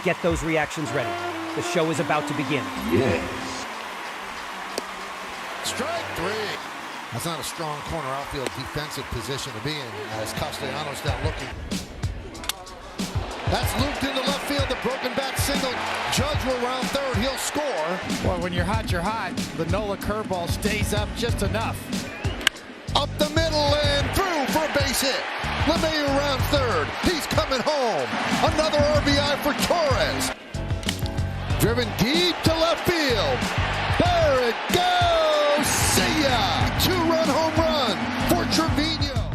Get those reactions ready. The show is about to begin. Yes. Strike three. That's not a strong corner outfield defensive position to be in as Castellanos down looking. That's looped into left field, the broken bat single. Judge will round third, he'll score. Well, when you're hot, you're hot. The Nola curveball stays up just enough. Up the middle and through for a base hit. LeMahieu round third, he's coming home. Another RBI for Torres. Driven deep to left field. There it goes! See ya! Two-run home run for Trevino.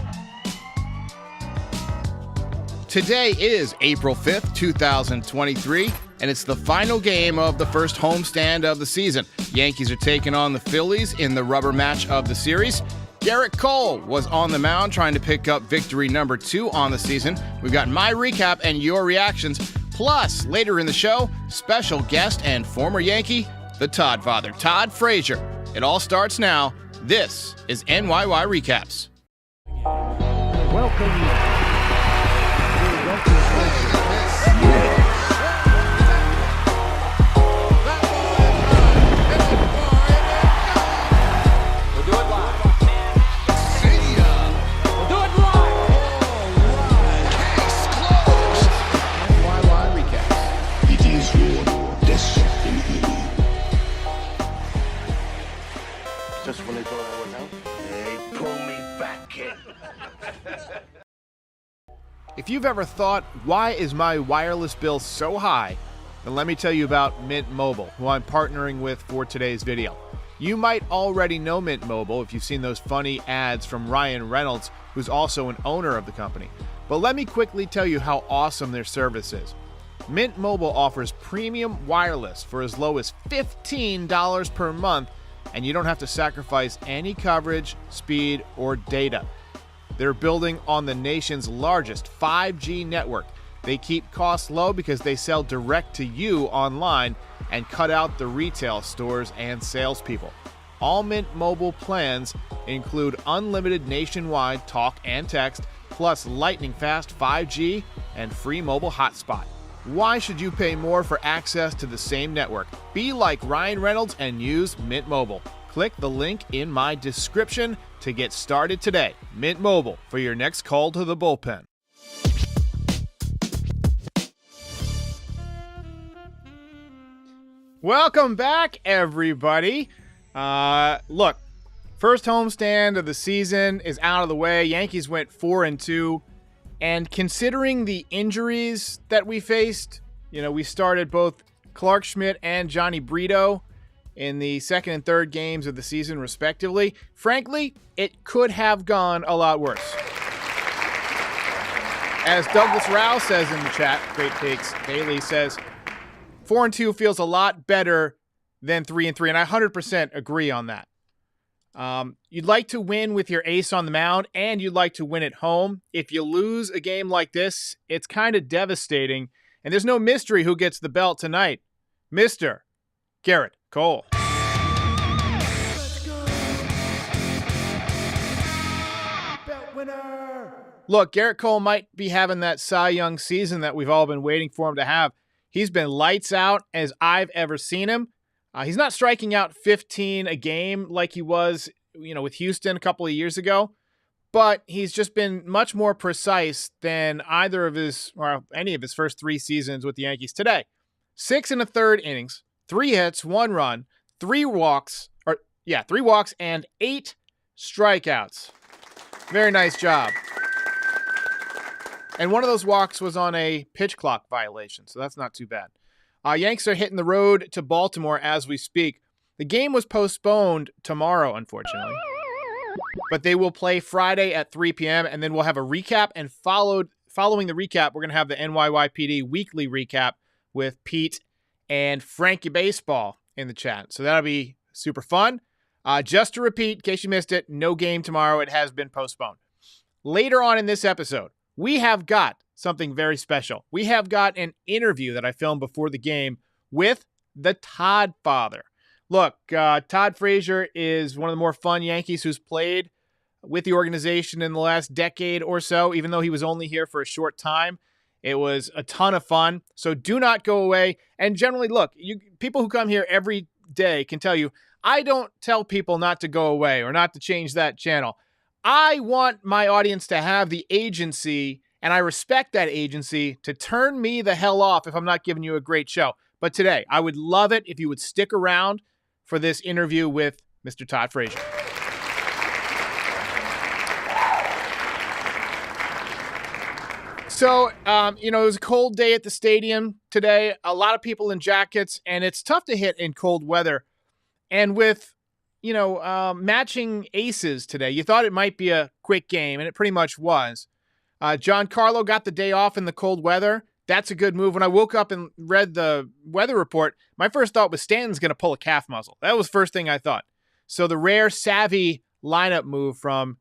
Today is April 5th, 2023, and it's the final game of the first homestand of the season. Yankees are taking on the Phillies in the rubber match of the series. Gerrit Cole was on the mound trying to pick up victory number 2 on the season. We've got my recap and your reactions. Plus, later in the show, special guest and former Yankee, the Todd Father, Todd Frazier. It all starts now. This is NYY Recaps. Welcome. If you've ever thought, why is my wireless bill so high? Then let me tell you about Mint Mobile, who I'm partnering with for today's video. You might already know Mint Mobile if you've seen those funny ads from Ryan Reynolds, who's also an owner of the company. But let me quickly tell you how awesome their service is. Mint Mobile offers premium wireless for as low as $15 per month, and you don't have to sacrifice any coverage, speed, or data. They're building on the nation's largest 5G network. They keep costs low because they sell direct to you online and cut out the retail stores and salespeople. All Mint Mobile plans include unlimited nationwide talk and text, plus lightning-fast 5G and free mobile hotspot. Why should you pay more for access to the same network? Be like Ryan Reynolds and use Mint Mobile. Click the link in my description to get started today. Mint Mobile, for your next call to the bullpen. Welcome back, everybody. Look, first homestand of the season is out of the way. Yankees went 4-2. And considering the injuries that we faced, we started both Clark Schmidt and Johnny Brito in the second and third games of the season, respectively. Frankly, it could have gone a lot worse. As Douglas Rao says in the chat, Great Takes Daily says, 4-2 feels a lot better than 3-3, and I 100% agree on that. You'd like to win with your ace on the mound, and you'd like to win at home. If you lose a game like this, it's kind of devastating, and there's no mystery who gets the belt tonight. Mr. Gerrit Cole. Look, Gerrit Cole might be having that Cy Young season that we've all been waiting for him to have. He's been lights out as I've ever seen him. He's not striking out 15 a game like he was, with Houston a couple of years ago, but he's just been much more precise than either of his or any of his first 3 seasons with the Yankees today. 6 1/3 innings, 3 hits, 1 run, 3 walks and 8 strikeouts. Very nice job. And one of those walks was on a pitch clock violation, so that's not too bad. Yanks are hitting the road to Baltimore as we speak. The game was postponed tomorrow, unfortunately. But they will play Friday at 3 p.m., and then we'll have a recap. And following the recap, we're going to have the NYYPD weekly recap with Pete and Frankie Baseball in the chat. So that'll be super fun. Just to repeat, in case you missed it, no game tomorrow. It has been postponed. Later on in this episode, we have got something very special. We have got an interview that I filmed before the game with the Todd Father. Look, Todd Frazier is one of the more fun Yankees who's played with the organization in the last decade or so, even though he was only here for a short time. It was a ton of fun. So do not go away. And generally, look, people who come here every day can tell you, I don't tell people not to go away or not to change that channel. I want my audience to have the agency, and I respect that agency, to turn me the hell off if I'm not giving you a great show. But today, I would love it if you would stick around for this interview with Mr. Todd Frazier. So, it was a cold day at the stadium today. A lot of people in jackets, and it's tough to hit in cold weather. And with, matching aces today, you thought it might be a quick game, and it pretty much was. Giancarlo got the day off in the cold weather. That's a good move. When I woke up and read the weather report, my first thought was Stanton's going to pull a calf muscle. That was the first thing I thought. So the rare, savvy lineup move from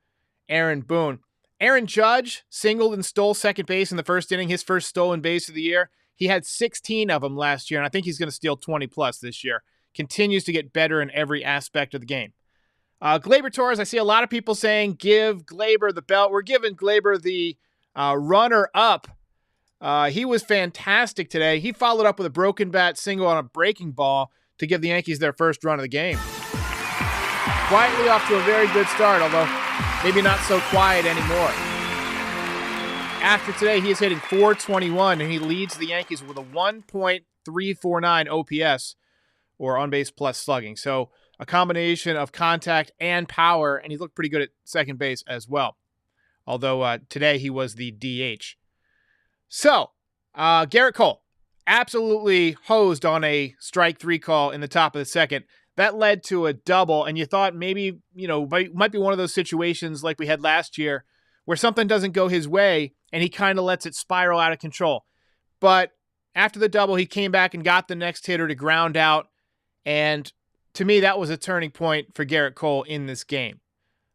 Aaron Boone. Aaron Judge singled and stole second base in the first inning, his first stolen base of the year. He had 16 of them last year, and I think he's going to steal 20-plus this year. Continues to get better in every aspect of the game. Gleyber Torres, I see a lot of people saying, give Gleyber the belt. We're giving Gleyber the runner-up. He was fantastic today. He followed up with a broken bat single on a breaking ball to give the Yankees their first run of the game. Quietly off to a very good start, although maybe not so quiet anymore. After today, he is hitting .421, and he leads the Yankees with a 1.349 OPS, or on-base plus slugging. So a combination of contact and power, and he looked pretty good at second base as well. Although today he was the DH. So, Garrett Cole, absolutely hosed on a strike three call in the top of the second. That led to a double, and you thought maybe, might be one of those situations like we had last year where something doesn't go his way, and he kind of lets it spiral out of control. But after the double, he came back and got the next hitter to ground out, and to me, that was a turning point for Garrett Cole in this game.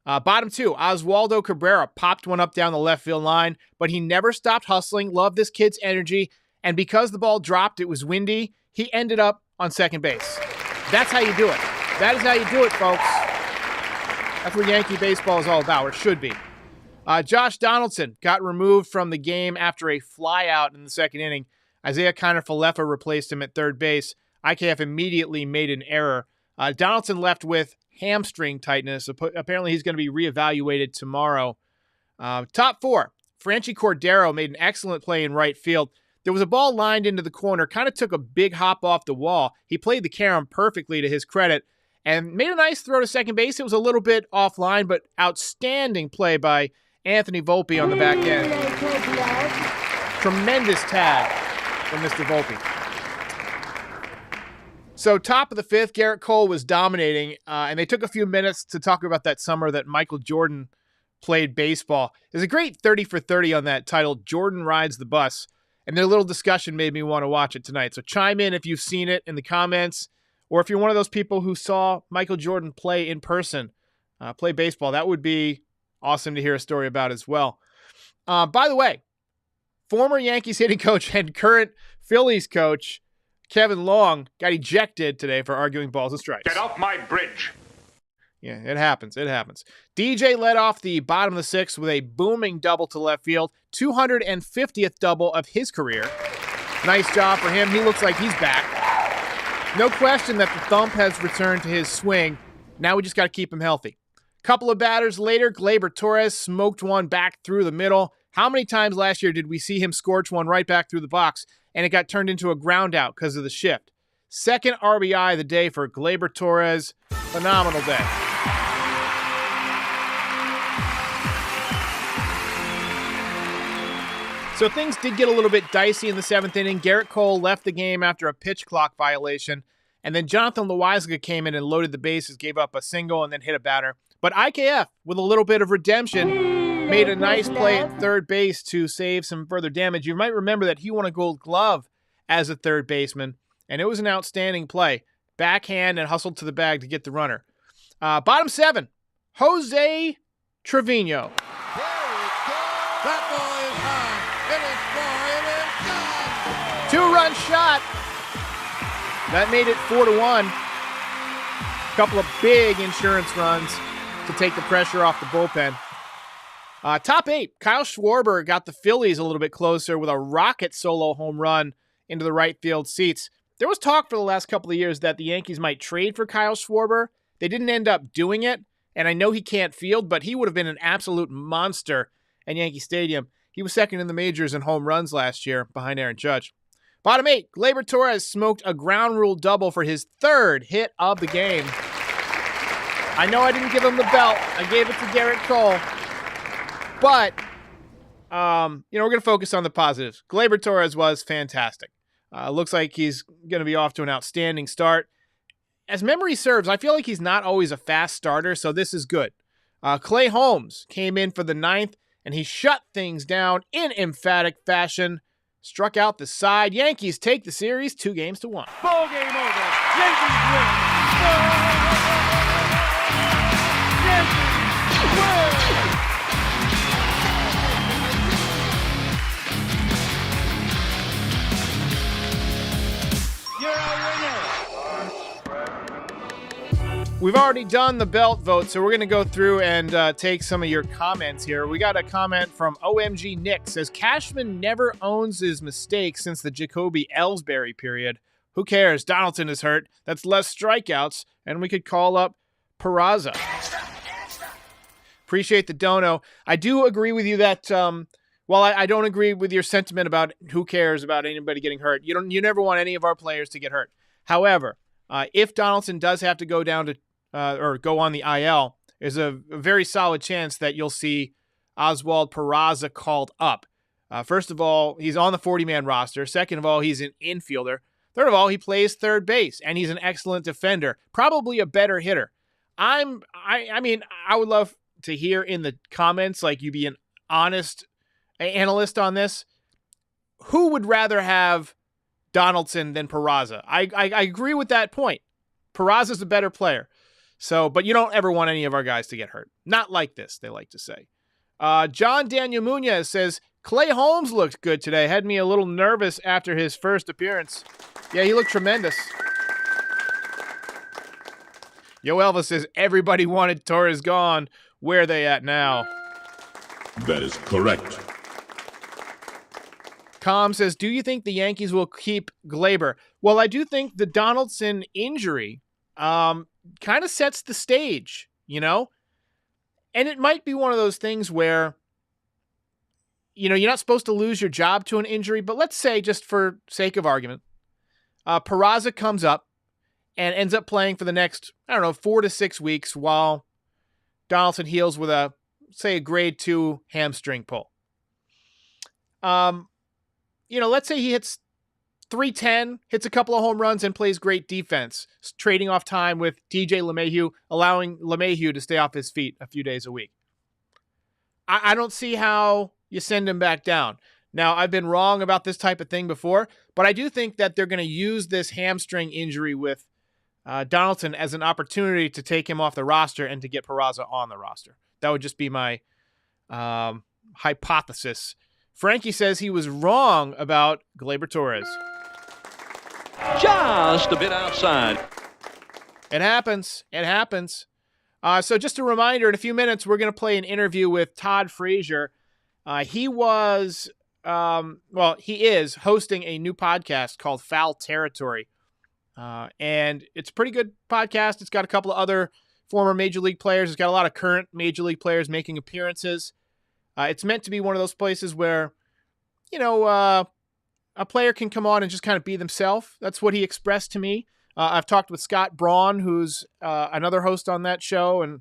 Bottom two, Oswaldo Cabrera popped one up down the left field line, but he never stopped hustling. Loved this kid's energy, and because the ball dropped, it was windy, he ended up on second base. That's how you do it. That is how you do it, folks. That's what Yankee baseball is all about, or should be. Josh Donaldson got removed from the game after a flyout in the second inning. Isaiah Kiner-Falefa replaced him at third base. IKF immediately made an error. Donaldson left with hamstring tightness. Apparently he's going to be reevaluated tomorrow. Top four, Franchi Cordero made an excellent play in right field. There was a ball lined into the corner, kind of took a big hop off the wall. He played the carom perfectly to his credit and made a nice throw to second base. It was a little bit offline, but outstanding play by Anthony Volpe on the back end. Tremendous tag from Mr. Volpe. So top of the fifth, Garrett Cole was dominating, and they took a few minutes to talk about that summer that Michael Jordan played baseball. There's a great 30 for 30 on that titled Jordan Rides the Bus, and their little discussion made me want to watch it tonight. So chime in if you've seen it in the comments, or if you're one of those people who saw Michael Jordan play in person, play baseball. That would be awesome to hear a story about as well. By the way, former Yankees hitting coach and current Phillies coach Kevin Long got ejected today for arguing balls and strikes. Get off my bridge. Yeah, it happens. It happens. DJ led off the bottom of the sixth with a booming double to left field, 250th double of his career. Nice job for him. He looks like he's back. No question that the thump has returned to his swing. Now we just got to keep him healthy. Couple of batters later, Gleyber Torres smoked one back through the middle. How many times last year did we see him scorch one right back through the box, and it got turned into a ground out because of the shift? Second RBI of the day for Gleyber Torres. Phenomenal day. So things did get a little bit dicey in the seventh inning. Garrett Cole left the game after a pitch clock violation, and then Jonathan Loaisiga came in and loaded the bases, gave up a single, and then hit a batter. But IKF, with a little bit of redemption, made a nice play at third base to save some further damage. You might remember that he won a Gold Glove as a third baseman, and it was an outstanding play. Backhand and hustled to the bag to get the runner. Bottom seven, Jose Trevino. That ball is high. It is far. It is gone. Two-run shot. That made it 4-1. Couple of big insurance runs to take the pressure off the bullpen. Top 8, Kyle Schwarber got the Phillies a little bit closer with a rocket solo home run into the right field seats. There was talk for the last couple of years that the Yankees might trade for Kyle Schwarber. They didn't end up doing it, and I know he can't field, but he would have been an absolute monster at Yankee Stadium. He was second in the majors in home runs last year behind Aaron Judge. Bottom 8, Gleyber Torres smoked a ground rule double for his 3rd hit of the game. I know I didn't give him the belt. I gave it to Garrett Cole. But, we're going to focus on the positives. Gleyber Torres was fantastic. Looks like he's going to be off to an outstanding start. As memory serves, I feel like he's not always a fast starter, so this is good. Clay Holmes came in for the 9th, and he shut things down in emphatic fashion. Struck out the side. Yankees take the series 2-1. Ball game over. Yankees win. Yankees win. You're a winner. We've already done the belt vote, so we're going to go through and take some of your comments here. We got a comment from OMG Nick. Says, Cashman never owns his mistakes since the Jacoby Ellsbury period. Who cares? Donaldson is hurt. That's less strikeouts, and we could call up Peraza. Appreciate the dono. I do agree with you that, while I don't agree with your sentiment about who cares about anybody getting hurt, you never want any of our players to get hurt. However, if Donaldson does have to go down to or go on the IL, there's a very solid chance that you'll see Oswald Peraza called up. First of all, he's on the 40-man roster. Second of all, he's an infielder. Third of all, he plays third base, and he's an excellent defender, probably a better hitter. I mean, I would love to hear in the comments, like, you be an honest analyst on this. Who would rather have Donaldson than Peraza? I agree with that point. Peraza's a better player. So, but you don't ever want any of our guys to get hurt. Not like this, they like to say. John Daniel Munoz says, Clay Holmes looked good today. Had me a little nervous after his first appearance. Yeah, he looked tremendous. Yo Elvis says, everybody wanted Torres gone. Where are they at now? That is correct. Com says, do you think the Yankees will keep Gleyber? Well, I do think the Donaldson injury kind of sets the stage, And it might be one of those things where, you're not supposed to lose your job to an injury, but let's say, just for sake of argument, Peraza comes up and ends up playing for the next, 4 to 6 weeks while Donaldson heals with a grade 2 hamstring pull. Let's say he hits 310, hits a couple of home runs, and plays great defense, trading off time with DJ LeMahieu, allowing LeMahieu to stay off his feet a few days a week. I don't see how you send him back down. Now, I've been wrong about this type of thing before, but I do think that they're going to use this hamstring injury with Donaldson as an opportunity to take him off the roster and to get Peraza on the roster. That would just be my hypothesis. Frankie says he was wrong about Gleyber Torres. Just a bit outside. It happens. So just a reminder, in a few minutes, we're going to play an interview with Todd Frazier. He is hosting a new podcast called Foul Territory. And it's a pretty good podcast. It's got a couple of other former Major League players. It's got a lot of current Major League players making appearances. It's meant to be one of those places where, a player can come on and just kind of be themselves. That's what he expressed to me. I've talked with Scott Braun, who's another host on that show and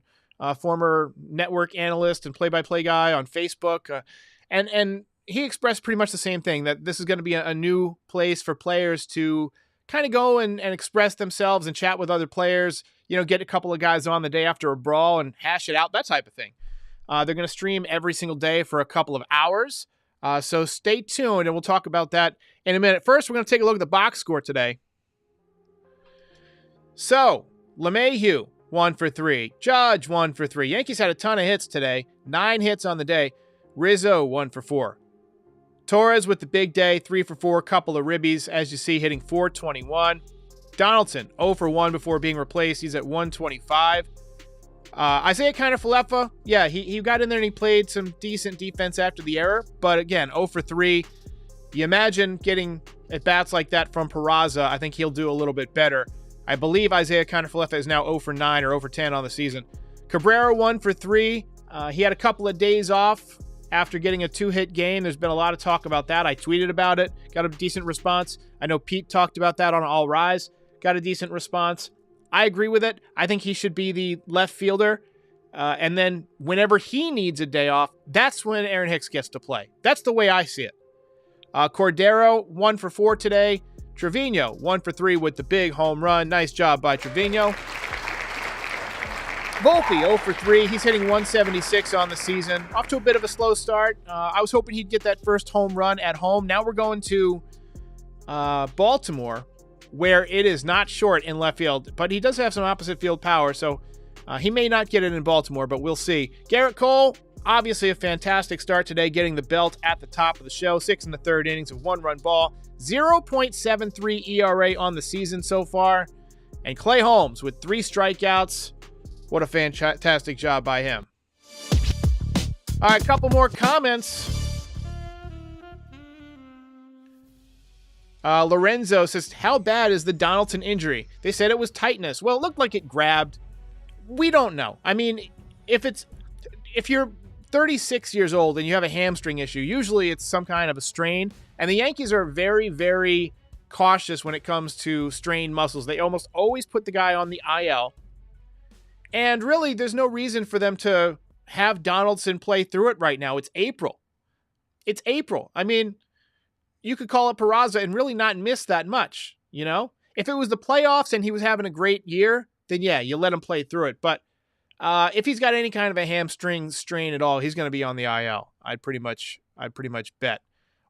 former network analyst and play-by-play guy on Facebook. And he expressed pretty much the same thing, that this is going to be a new place for players to kind of go and express themselves and chat with other players, get a couple of guys on the day after a brawl and hash it out, that type of thing. They're going to stream every single day for a couple of hours. So stay tuned, and we'll talk about that in a minute. First, we're going to take a look at the box score today. So, LeMahieu, 1 for 3. Judge, 1 for 3. Yankees had a ton of hits today. 9 hits on the day. Rizzo, 1 for 4. Torres with the big day, 3 for 4. Couple of ribbies, as you see, hitting .421. Donaldson, 0 for 1 before being replaced. He's at 125. Isaiah Kiner-Falefa, yeah, he got in there and he played some decent defense after the error. But again, 0 for 3. You imagine getting at-bats like that from Peraza. I think he'll do a little bit better. I believe Isaiah Kiner-Falefa is now 0 for 9 or 0 for 10 on the season. Cabrera 1 for 3. He had a couple of days off after getting a 2-hit game. There's been a lot of talk about that. I tweeted about it, got a decent response. I know Pete talked about that on All Rise, got a decent response. I agree with it. I think he should be the left fielder. And then whenever he needs a day off, that's when Aaron Hicks gets to play. That's the way I see it. Cordero, 1 for 4 today. Trevino, 1 for 3 with the big home run. Nice job by Trevino. Volpe, 0 for 3. He's hitting 176 on the season. Off to a bit of a slow start. I was hoping he'd get that first home run at home. Now we're going to Baltimore, where it is not short in left field, but he does have some opposite field power, so he may not get it in Baltimore, but we'll see. Garrett Cole, obviously a fantastic start today, getting the belt at the top of the show. 6 in the third innings of 1-run ball. 0.73 ERA on the season so far. And Clay Holmes with 3 strikeouts. What a fantastic job by him. All right, a couple more comments. Lorenzo says, how bad is the Donaldson injury? They said it was tightness. Well, it looked like it grabbed. We don't know. I mean, if you're 36 years old and you have a hamstring issue, usually it's some kind of a strain. And the Yankees are very, very cautious when it comes to strained muscles. They almost always put the guy on the IL. And really, there's no reason for them to have Donaldson play through it right now. It's April. It's April. I mean, you could call it Peraza and really not miss that much, you know? If it was the playoffs and he was having a great year, then yeah, you let him play through it. But if he's got any kind of a hamstring strain at all, he's going to be on the IL. I'd pretty much bet.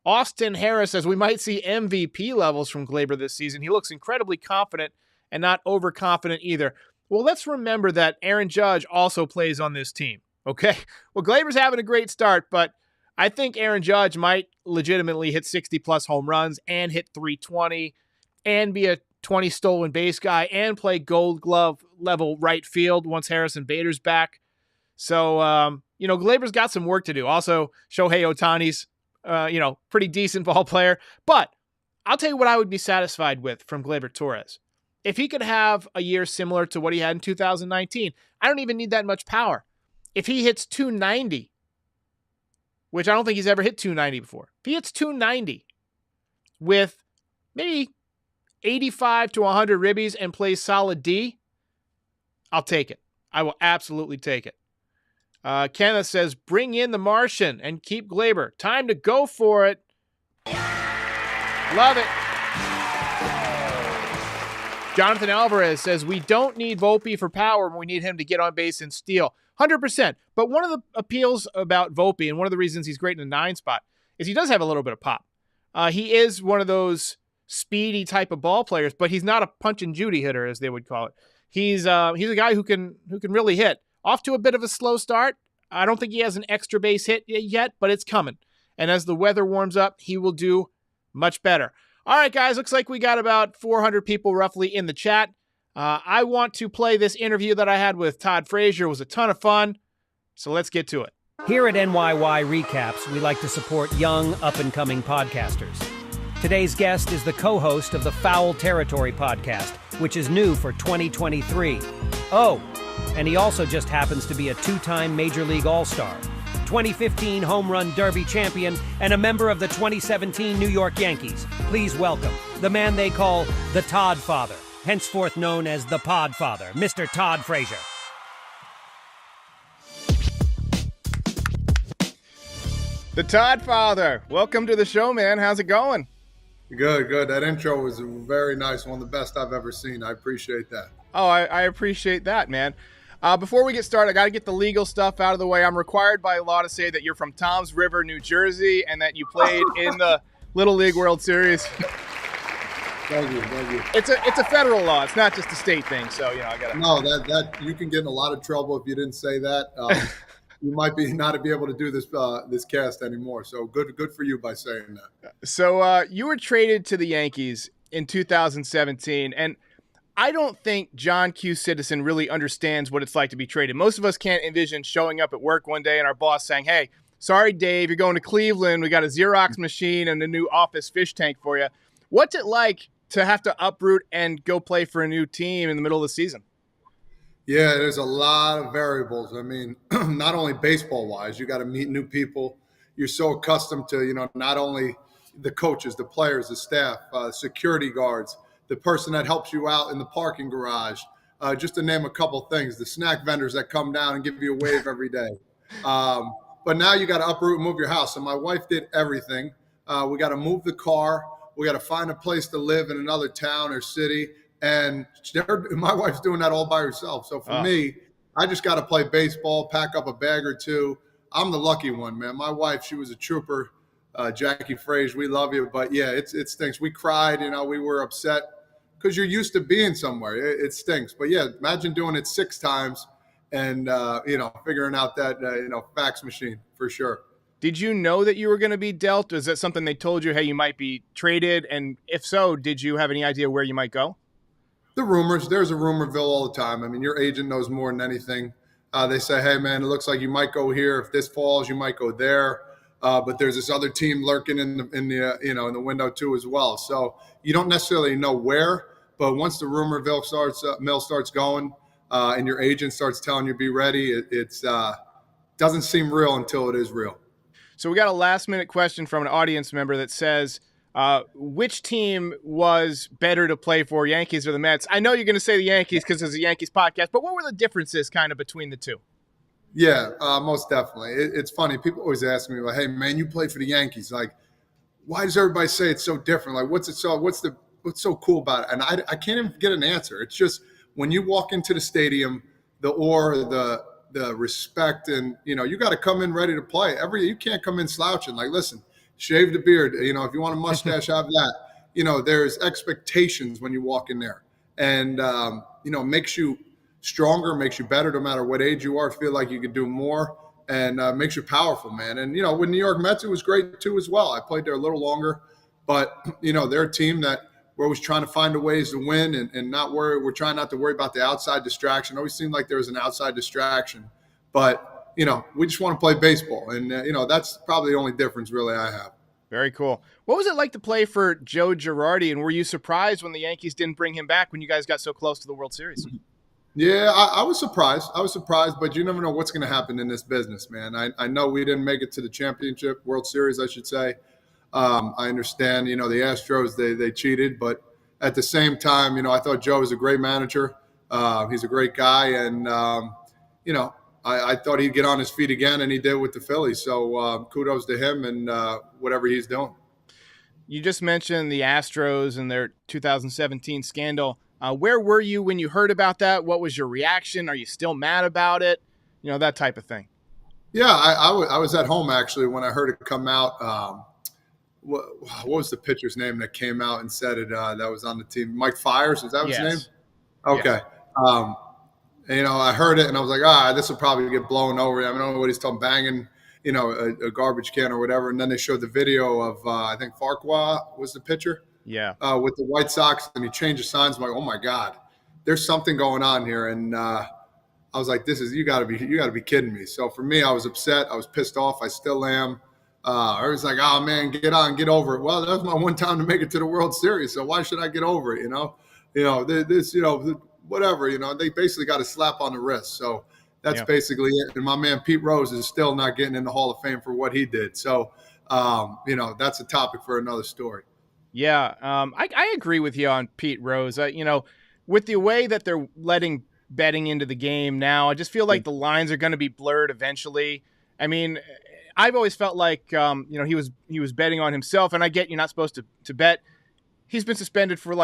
Austin Harris says we might see MVP levels from Gleyber this season. He looks incredibly confident and not overconfident either. Well, let's remember that Aaron Judge also plays on this team, okay? Well, Gleyber's having a great start, but I think Aaron Judge might legitimately hit 60-plus home runs and hit 320 and be a 20 stolen base guy and play Gold Glove level right field once Harrison Bader's back. So, Gleyber's got some work to do. Also, Shohei Ohtani's, pretty decent ball player. But I'll tell you what I would be satisfied with from Gleyber Torres. If he could have a year similar to what he had in 2019, I don't even need that much power. If he hits 290, which I don't think he's ever hit 290 before. If he hits 290 with maybe 85 to 100 ribbies and plays solid D, I'll take it. I will absolutely take it. Kenneth says, bring in the Martian and keep Gleyber. Time to go for it. Love it. Jonathan Alvarez says, we don't need Volpe for power when we need him to get on base and steal. 100%. But one of the appeals about Volpe, and one of the reasons he's great in the 9 spot, is he does have a little bit of pop. He is one of those speedy type of ball players, but he's not a punch and Judy hitter, as they would call it. He's a guy who can really hit. Off to a bit of a slow start. I don't think he has an extra base hit yet, but it's coming. And as the weather warms up, he will do much better. All right, guys, looks like we got about 400 people roughly in the chat. I want to play this interview that I had with Todd Frazier. It was a ton of fun, so let's get to it. Here at NYY Recaps, we like to support young, up-and-coming podcasters. Today's guest is the co-host of the Foul Territory podcast, which is new for 2023. Oh, and he also just happens to be a 2-time Major League All-Star, 2015 Home Run Derby champion, and a member of the 2017 New York Yankees. Please welcome the man they call the Todd Father, henceforth known as the Pod Father, Mr. Todd Frazier. The Todd Father, welcome to the show, man. How's it going? Good. That intro was very nice. One of the best I've ever seen. I appreciate that. Oh, I appreciate that, man. Before we get started, I got to get the legal stuff out of the way. I'm required by law to say that you're from Toms River, New Jersey, and that you played in the Little League World Series. Thank you. It's a federal law. It's not just a state thing. So, I got to. No, that you can get in a lot of trouble if you didn't say that. You might not be able to do this cast anymore. So good for you by saying that. So you were traded to the Yankees in 2017, and I don't think John Q. Citizen really understands what it's like to be traded. Most of us can't envision showing up at work one day and our boss saying, hey, sorry, Dave, you're going to Cleveland. We got a Xerox machine and a new office fish tank for you. What's it like to have to uproot and go play for a new team in the middle of the season? Yeah, there's a lot of variables. I mean, not only baseball-wise, you got to meet new people. You're so accustomed to, not only the coaches, the players, the staff, security guards, the person that helps you out in the parking garage, just to name a couple things, the snack vendors that come down and give you a wave every day. But now you got to uproot and move your house. So my wife did everything. We got to move the car. We got to find a place to live in another town or city. And my wife's doing that all by herself. So for me, I just got to play baseball, pack up a bag or two. I'm the lucky one, man. My wife, she was a trooper. Jackie Frazier, we love you. But, yeah, it stinks. We cried. We were upset because you're used to being somewhere. It stinks. But, yeah, imagine doing it 6 times and, figuring out that, fax machine for sure. Did you know that you were going to be dealt? Was that something they told you, hey, you might be traded? And if so, did you have any idea where you might go? The rumors, there's a rumorville all the time. I mean, your agent knows more than anything. They say, hey, man, it looks like you might go here. If this falls, you might go there. But there's this other team lurking in the window too as well. So you don't necessarily know where, but once the rumorville mill starts going and your agent starts telling you be ready, it doesn't seem real until it is real. So we got a last-minute question from an audience member that says, which team was better to play for, Yankees or the Mets? I know you're going to say the Yankees because it's a Yankees podcast, but what were the differences kind of between the two? Yeah, most definitely. It's funny. People always ask me, like, hey, man, you played for the Yankees. Like, why does everybody say it's so different? Like, what's so cool about it? And I can't even get an answer. It's just when you walk into the stadium, the respect and, you got to come in ready to play. You can't come in slouching. Like, listen, shave the beard. If you want a mustache, have that. There's expectations when you walk in there. And, makes you stronger, makes you better no matter what age you are, feel like you can do more, and makes you powerful, man. And, with New York Mets, it was great too as well. I played there a little longer. But, they're a team that we're always trying to find ways to win and not worry. We're trying not to worry about the outside distraction. It always seemed like there was an outside distraction. But, we just want to play baseball. And, that's probably the only difference really I have. Very cool. What was it like to play for Joe Girardi? And were you surprised when the Yankees didn't bring him back when you guys got so close to the World Series? Yeah, I was surprised. But you never know what's going to happen in this business, man. I know we didn't make it to the championship, World Series, I should say. I understand, the Astros, they cheated. But at the same time, I thought Joe was a great manager. He's a great guy. And, I thought he'd get on his feet again, and he did with the Phillies. So kudos to him and whatever he's doing. You just mentioned the Astros and their 2017 scandal. Where were you when you heard about that? What was your reaction? Are you still mad about it? That type of thing. Yeah, I was at home, actually, when I heard it come out. What was the pitcher's name that came out and said it that was on the team? Mike Fiers, is that his name? Okay. Yes. I heard it, and I was like, this will probably get blown over. I don't know what he's talking, banging, a garbage can or whatever. And then they showed the video of, I think Farquhar was the pitcher. Yeah. With the White Sox, and he changed the signs. I'm like, oh my God, there's something going on here. And I was like, you gotta be kidding me. So for me, I was upset. I was pissed off. I still am. I was like, oh man, get over it. Well, that was my one time to make it to the World Series. So why should I get over it? Whatever, they basically got a slap on the wrist. So that's basically it. And my man Pete Rose is still not getting in the Hall of Fame for what he did. So, that's a topic for another story. Yeah, I agree with you on Pete Rose. With the way that they're letting betting into the game now, I just feel like the lines are going to be blurred eventually. I mean, I've always felt like, he was betting on himself, and I get you're not supposed to bet. He's been suspended for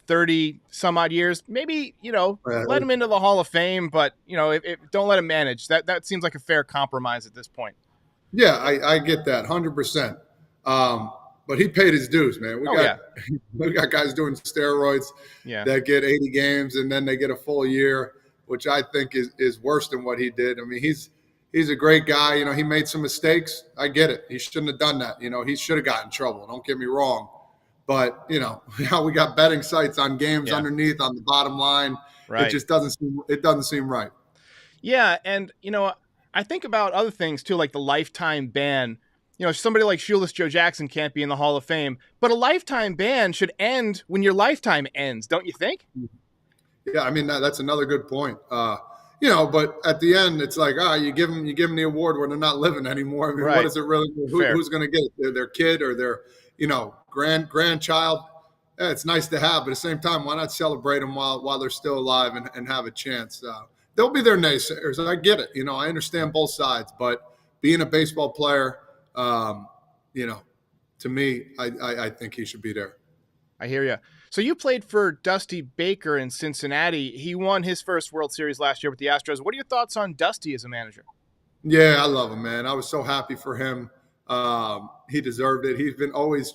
30 some odd years. Maybe, let him into the Hall of Fame, but, don't let him manage. That seems like a fair compromise at this point. Yeah, I get that 100%. But he paid his dues, man. We got guys doing steroids that get 80 games and then they get a full year, which I think is worse than what he did. I mean, he's a great guy. He made some mistakes. I get it. He shouldn't have done that. He should have gotten in trouble. Don't get me wrong. But, now we got betting sites on games underneath on the bottom line. Right. It just doesn't seem right. Yeah, and I think about other things too, like the lifetime ban. Somebody like Shoeless Joe Jackson can't be in the Hall of Fame, but a lifetime ban should end when your lifetime ends, don't you think? Yeah, I mean that's another good point. But at the end, it's like, you give them the award when they're not living anymore. I mean, Right. what is it really? Who's going to get it? Their kid or their grandchild? Yeah, it's nice to have, but at the same time, why not celebrate them while they're still alive and have a chance? They'll be their naysayers. I get it. I understand both sides, but being a baseball player, to me, I think he should be there. I hear you. So you played for Dusty Baker in Cincinnati. He won his first World Series last year with the Astros. What are your thoughts on Dusty as a manager? Yeah, I love him, man. I was so happy for him. He deserved it. He's been always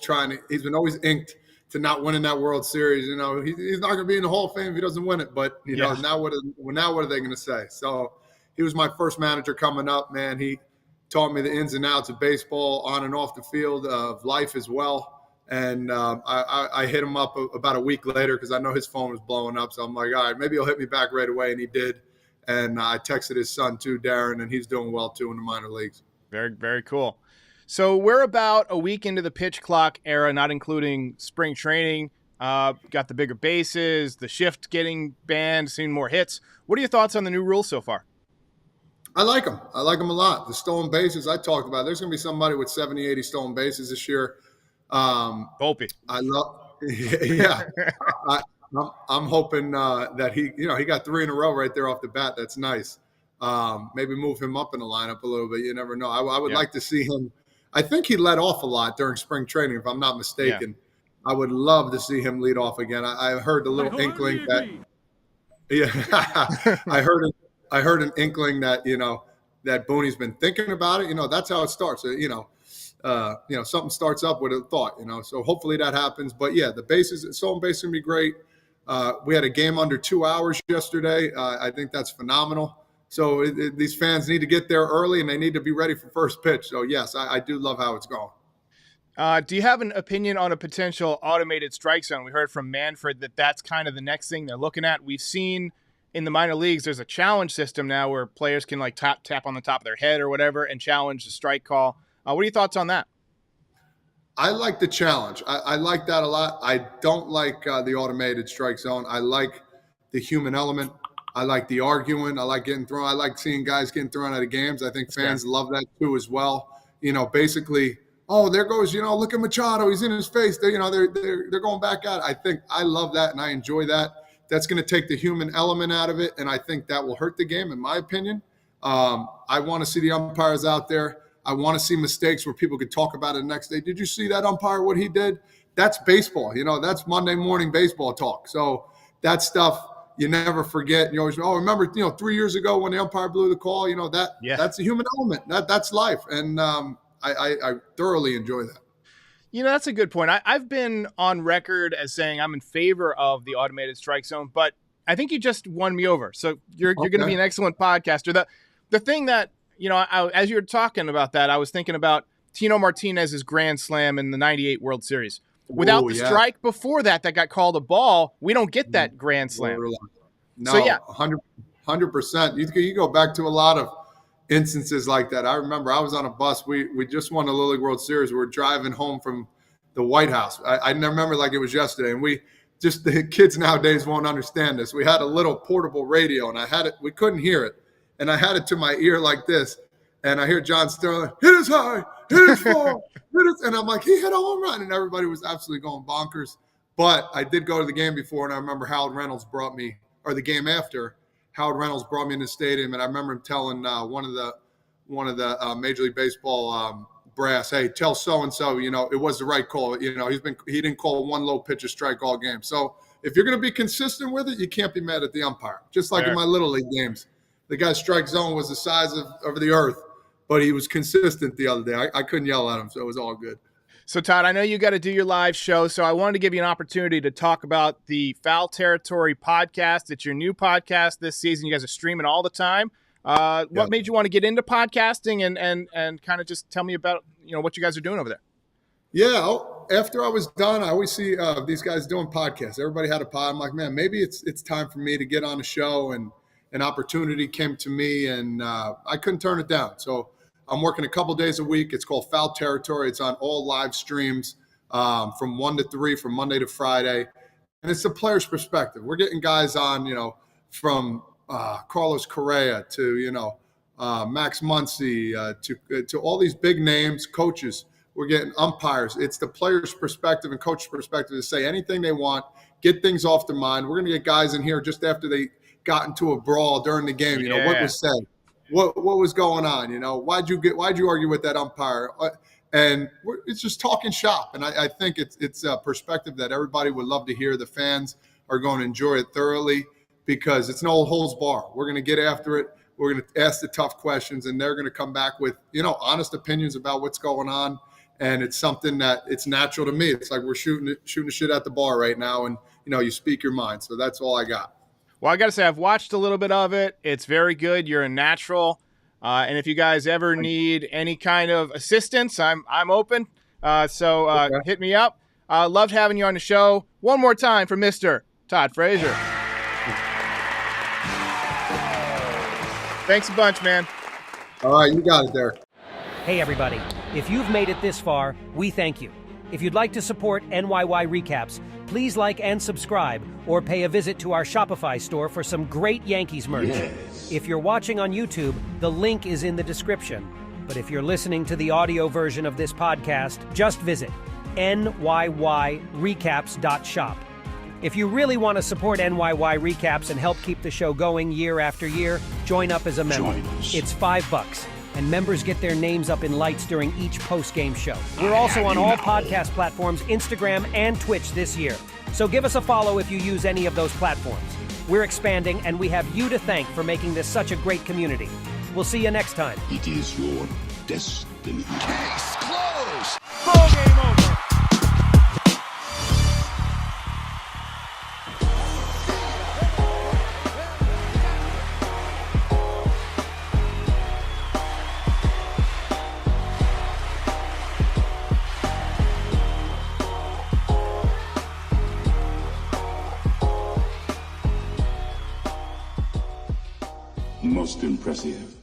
inked to not winning that World Series. He's not going to be in the Hall of Fame if he doesn't win it. But now what are they going to say? So he was my first manager coming up, man. He taught me the ins and outs of baseball, on and off the field, of life as well. And I hit him up about a week later because I know his phone was blowing up. So I'm like, all right, maybe he'll hit me back right away. And he did. And I texted his son too, Darren, and he's doing well too in the minor leagues. Very, very cool. So we're about a week into the pitch clock era, not including spring training. Got the bigger bases, the shift getting banned, seeing more hits. What are your thoughts on the new rules so far? I like them. I like them a lot. The stolen bases I talked about. There's going to be somebody with 70, 80 stolen bases this year. Volpe. I love, yeah. I'm hoping that he got 3 in a row right there off the bat. That's nice. Maybe move him up in the lineup a little bit. You never know. I would like to see him. I think he let off a lot during spring training, if I'm not mistaken. Yeah. I would love to see him lead off again. I heard a little inkling that. Yeah, I heard an inkling that that Booney's been thinking about it. That's how it starts. Something starts up with a thought. So hopefully that happens. But yeah, the stolen base can be great. We had a game under 2 hours yesterday. I think that's phenomenal. So these fans need to get there early and they need to be ready for first pitch. So yes, I do love how it's going. Do you have an opinion on a potential automated strike zone? We heard from Manfred that that's kind of the next thing they're looking at. We've seen in the minor leagues, there's a challenge system now where players can like tap on the top of their head or whatever and challenge the strike call. What are your thoughts on that? I like the challenge. I like that a lot. I don't like the automated strike zone. I like the human element. I like the arguing. I like getting thrown. I like seeing guys getting thrown out of games. I think fans love that too as well. Basically, there goes, look at Machado. He's in his face. They're going back at it. I love that and I enjoy that. That's going to take the human element out of it, and I think that will hurt the game, in my opinion. I want to see the umpires out there. I want to see mistakes where people could talk about it the next day. Did you see that umpire, what he did? That's baseball. That's Monday morning baseball talk. So that stuff you never forget. You always, remember, 3 years ago when the umpire blew the call, that's the human element. That's life. And I thoroughly enjoy that. That's a good point. I've been on record as saying I'm in favor of the automated strike zone, but I think you just won me over. So you're going to be an excellent podcaster. The thing that, as you were talking about that, I was thinking about Tino Martinez's grand slam in the 98 World Series. Without the strike before that got called a ball, we don't get that grand slam. No, so, 100%. You go back to a lot of instances like that. I remember I was on a bus. We just won the Little League World Series. We were driving home from the White House. I remember like it was yesterday. And the kids nowadays won't understand this. We had a little portable radio, and I had it. We couldn't hear it, and I had it to my ear like this. And I hear John Sterling, hit us high, hit us far, hit us. And I'm like, he hit a home run, and everybody was absolutely going bonkers. But I did go to the game before, and I remember Howard Reynolds brought me, or the game after. Howard Reynolds brought me in the stadium, and I remember him telling one of the Major League Baseball brass, "Hey, tell so and so, it was the right call. He didn't call one low pitch a strike all game. So if you're going to be consistent with it, you can't be mad at the umpire. Just like in my Little League games, the guy's strike zone was the size of the earth, but he was consistent the other day. I couldn't yell at him, so it was all good. So, Todd, I know you got to do your live show, so I wanted to give you an opportunity to talk about the Foul Territory podcast. It's your new podcast this season. You guys are streaming all the time. What made you want to get into podcasting and kind of just tell me about, what you guys are doing over there? Yeah, after I was done, I always see these guys doing podcasts. Everybody had a pod. I'm like, man, maybe it's time for me to get on a show. And an opportunity came to me, and I couldn't turn it down. So I'm working a couple days a week. It's called Foul Territory. It's on all live streams from 1 to 3, from Monday to Friday. And it's the player's perspective. We're getting guys on, from Carlos Correa to, Max Muncy to all these big names, coaches. We're getting umpires. It's the player's perspective and coach's perspective to say anything they want, get things off their mind. We're going to get guys in here just after they got into a brawl during the game. What was said, what was going on? Why'd you argue with that umpire? And it's just talking shop. And I think it's a perspective that everybody would love to hear. The fans are going to enjoy it thoroughly because it's no holds bar. We're going to get after it. We're going to ask the tough questions, and they're going to come back with, honest opinions about what's going on. And it's something that it's natural to me. It's like we're shooting the shit at the bar right now, and, you speak your mind. So that's all I got. Well, I got to say, I've watched a little bit of it. It's very good. You're a natural. And if you guys ever need any kind of assistance, I'm open. So hit me up. Loved having you on the show. One more time for Mr. Todd Frazier. Thanks a bunch, man. All right, you got it there. Hey, everybody. If you've made it this far, we thank you. If you'd like to support NYY Recaps, please like and subscribe or pay a visit to our Shopify store for some great Yankees merch. Yes. If you're watching on YouTube, the link is in the description. But if you're listening to the audio version of this podcast, just visit NYYRecaps.shop. If you really want to support NYY Recaps and help keep the show going year after year, join up as a member. It's $5, and members get their names up in lights during each post-game show. We're also on all podcast platforms, Instagram and Twitch this year. So give us a follow if you use any of those platforms. We're expanding, and we have you to thank for making this such a great community. We'll see you next time. It is your destiny. Case closed. Ball game over. Most impressive.